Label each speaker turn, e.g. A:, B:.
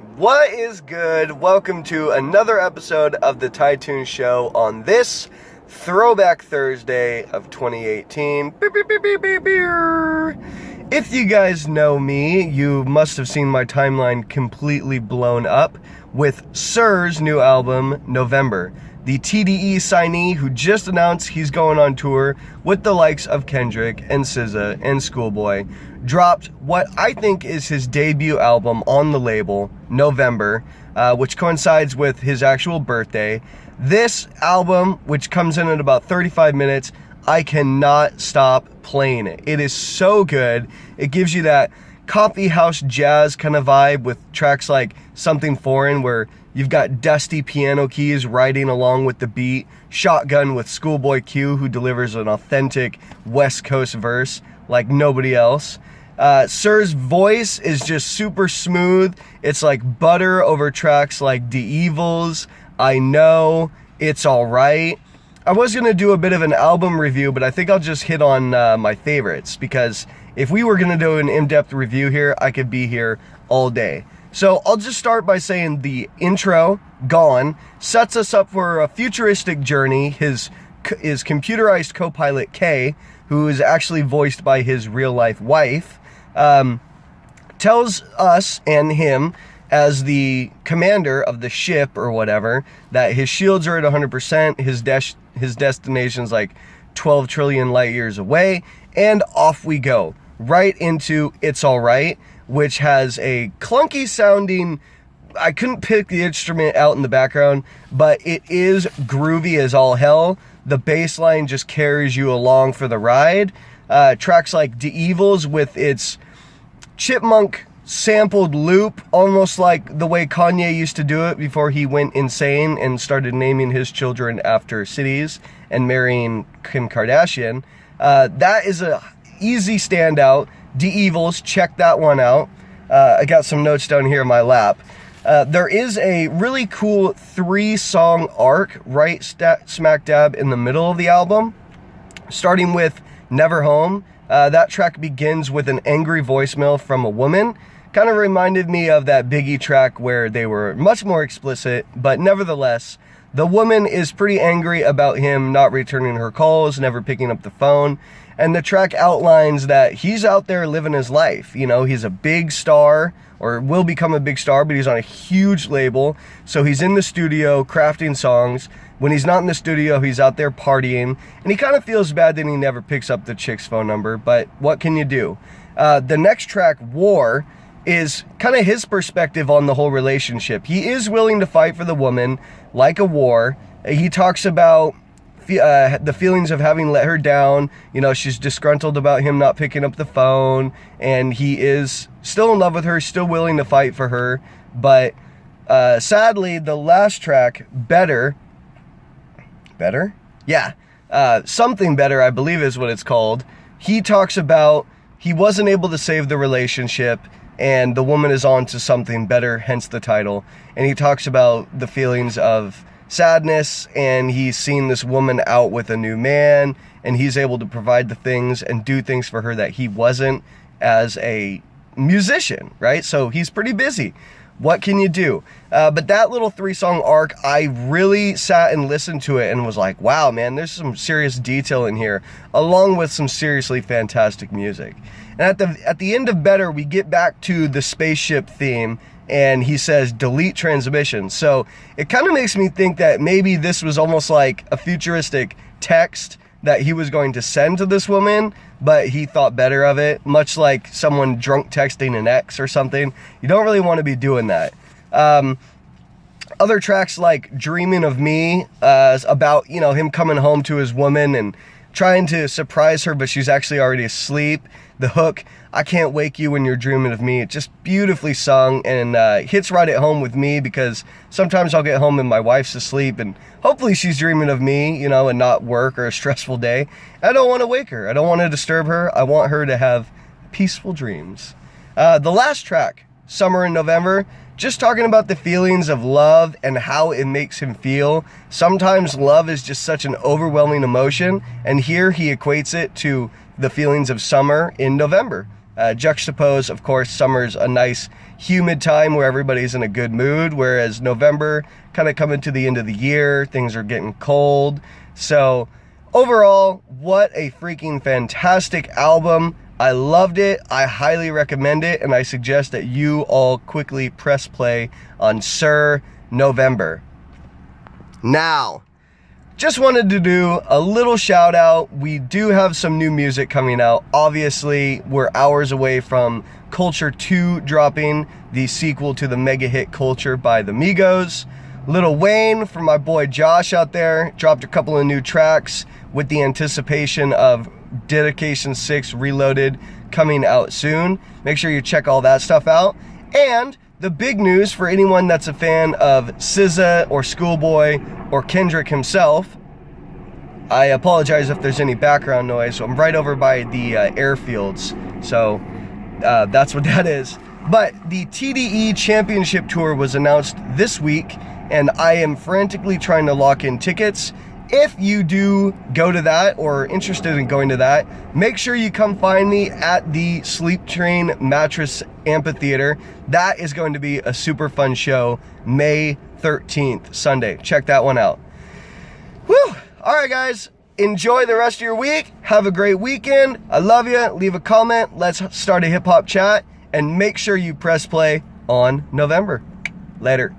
A: What is good? Welcome to another episode of the TyTunes Show on this Throwback Thursday of 2018. If you guys know me, you must have seen my timeline completely blown up with SiR's new album, November. The TDE signee who just announced he's going on tour with the likes of Kendrick and SZA and Schoolboy dropped what I think is his debut album on the label, November, which coincides with his actual birthday. This album, which comes in at about 35 minutes, I cannot stop playing it. It is so good. It gives you that coffee house jazz kind of vibe with tracks like Something Foreign, where you've got dusty piano keys riding along with the beat, Shotgun with Schoolboy Q, who delivers an authentic West Coast verse like nobody else. SiR's voice is just super smooth. It's like butter over tracks like The Evils, I Know, It's Alright. I was going to do a bit of an album review, but I think I'll just hit on my favorites, because if we were going to do an in-depth review here, I could be here all day. So I'll just start by saying the intro, Gone, sets us up for a futuristic journey. His computerized co-pilot K, who is actually voiced by his real-life wife, tells us and him, as the commander of the ship or whatever, that his shields are at 100%, his destination's like 12 trillion light years away, and off we go. Right into It's Alright, which has a clunky sounding, I couldn't pick the instrument out in the background, but it is groovy as all hell. The bass line just carries you along for the ride. Tracks like The Evils with its chipmunk sampled loop, almost like the way Kanye used to do it before he went insane and started naming his children after cities and marrying Kim Kardashian. That is a easy standout. The Evils, check that one out. I got some notes down here in my lap. There is a really cool 3-song arc right smack dab in the middle of the album, starting with Never Home. That track begins with an angry voicemail from a woman. Kind of reminded me of that Biggie track where they were much more explicit, but nevertheless, the woman is pretty angry about him not returning her calls, never picking up the phone, and the track outlines that he's out there living his life. You know, he's a big star, or will become a big star, but he's on a huge label, so he's in the studio crafting songs. When he's not in the studio, he's out there partying, and he kind of feels bad that he never picks up the chick's phone number, but what can you do? The next track, War, is kind of his perspective on the whole relationship. He is willing to fight for the woman like a war. He talks about the feelings of having let her down. You know, she's disgruntled about him not picking up the phone, and he is still in love with her, still willing to fight for her. But sadly, the last track, Better? Yeah. Something Better, I believe is what it's called. He talks about he wasn't able to save the relationship, and the woman is on to something better, hence the title. And he talks about the feelings of sadness, and he's seen this woman out with a new man, and he's able to provide the things and do things for her that he wasn't as a musician, right? So he's pretty busy. What can you do? But that little 3-song arc, I really sat and listened to it and was like, wow, man, there's some serious detail in here, along with some seriously fantastic music. And at the end of Better, we get back to the spaceship theme, and he says, delete transmission. So it kind of makes me think that maybe this was almost like a futuristic text that he was going to send to this woman, but he thought better of it, much like someone drunk texting an ex or something. You don't really want to be doing that. Other tracks like Dreaming of Me, about, you know, him coming home to his woman and trying to surprise her, but she's actually already asleep. The hook, I Can't Wake You When You're Dreaming of Me, it's just beautifully sung, and hits right at home with me, because sometimes I'll get home and my wife's asleep, and hopefully she's dreaming of me, you know, and not work or a stressful day. I don't want to wake her. I don't want to disturb her. I want her to have peaceful dreams. The last track, Summer in November, just talking about the feelings of love and how it makes him feel. Sometimes love is just such an overwhelming emotion, and here he equates it to the feelings of summer in November. Juxtapose, of course, summer's a nice humid time where everybody's in a good mood, whereas November, kind of coming to the end of the year, things are getting cold. So overall, what a freaking fantastic album. I loved it. I highly recommend it, and I suggest that you all quickly press play on SiR November. Now, just wanted to do a little shout out. We do have some new music coming out. Obviously, we're hours away from Culture 2 dropping, the sequel to the mega hit Culture by the Migos. Lil Wayne, from my boy Josh out there, dropped a couple of new tracks with the anticipation of Dedication 6 Reloaded coming out soon. Make sure you check all that stuff out. And the big news for anyone that's a fan of SZA or Schoolboy or Kendrick himself, I apologize if there's any background noise. I'm right over by the airfields, so that's what that is. But the TDE Championship Tour was announced this week, and I am frantically trying to lock in tickets. If you do go to that or interested in going to that, make sure you come find me at the Sleep Train Mattress Amphitheater. That is going to be a super fun show, May 13th, Sunday. Check that one out. Woo! All right, guys. Enjoy the rest of your week. Have a great weekend. I love you. Leave a comment. Let's start a hip-hop chat. And make sure you press play on November. Later.